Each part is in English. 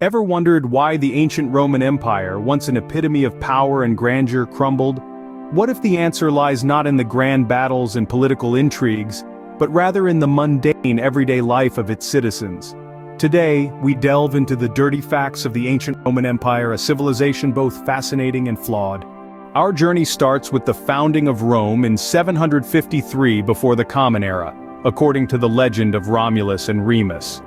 Ever wondered why the ancient Roman Empire, once an epitome of power and grandeur, crumbled? What if the answer lies not in the grand battles and political intrigues, but rather in the mundane everyday life of its citizens? Today, we delve into the dirty facts of the ancient Roman Empire, a civilization both fascinating and flawed. Our journey starts with the founding of Rome in 753 before the Common Era, according to the legend of Romulus and Remus.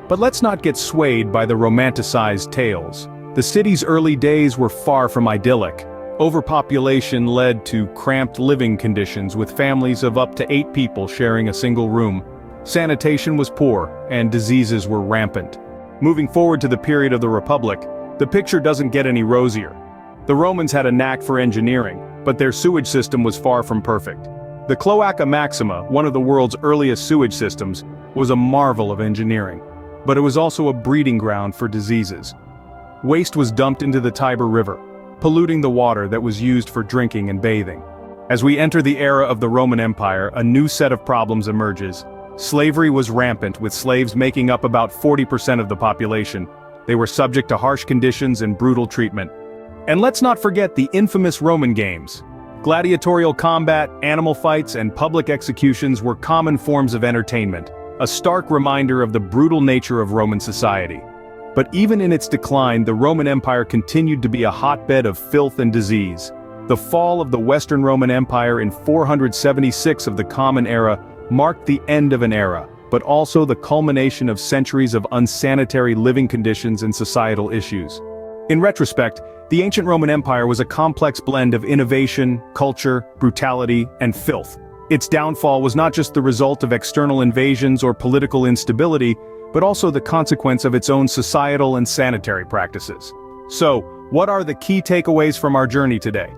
But let's not get swayed by the romanticized tales. The city's early days were far from idyllic. Overpopulation led to cramped living conditions with families of up to 8 people sharing a single room. Sanitation was poor, and diseases were rampant. Moving forward to the period of the Republic, the picture doesn't get any rosier. The Romans had a knack for engineering, but their sewage system was far from perfect. The Cloaca Maxima, one of the world's earliest sewage systems, was a marvel of engineering. But it was also a breeding ground for diseases. Waste was dumped into the Tiber River, polluting the water that was used for drinking and bathing. As we enter the era of the Roman Empire, a new set of problems emerges. Slavery was rampant, with slaves making up about 40% of the population. They were subject to harsh conditions and brutal treatment. And let's not forget the infamous Roman games. Gladiatorial combat, animal fights, and public executions were common forms of entertainment, a stark reminder of the brutal nature of Roman society. But even in its decline, the Roman Empire continued to be a hotbed of filth and disease. The fall of the Western Roman Empire in 476 of the Common Era marked the end of an era, but also the culmination of centuries of unsanitary living conditions and societal issues. In retrospect, the ancient Roman Empire was a complex blend of innovation, culture, brutality, and filth. Its downfall was not just the result of external invasions or political instability, but also the consequence of its own societal and sanitary practices. So, what are the key takeaways from our journey today?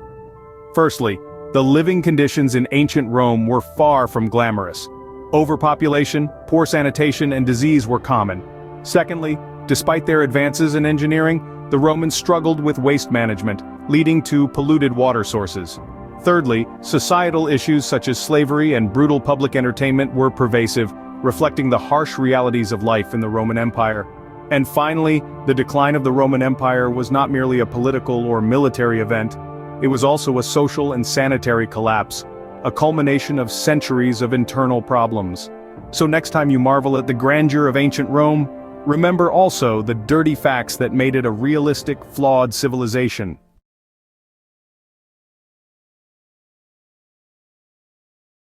Firstly, the living conditions in ancient Rome were far from glamorous. Overpopulation, poor sanitation, and disease were common. Secondly, despite their advances in engineering, the Romans struggled with waste management, leading to polluted water sources. Thirdly, societal issues such as slavery and brutal public entertainment were pervasive, reflecting the harsh realities of life in the Roman Empire. And finally, the decline of the Roman Empire was not merely a political or military event, it was also a social and sanitary collapse, a culmination of centuries of internal problems. So next time you marvel at the grandeur of ancient Rome, remember also the dirty facts that made it a realistic, flawed civilization.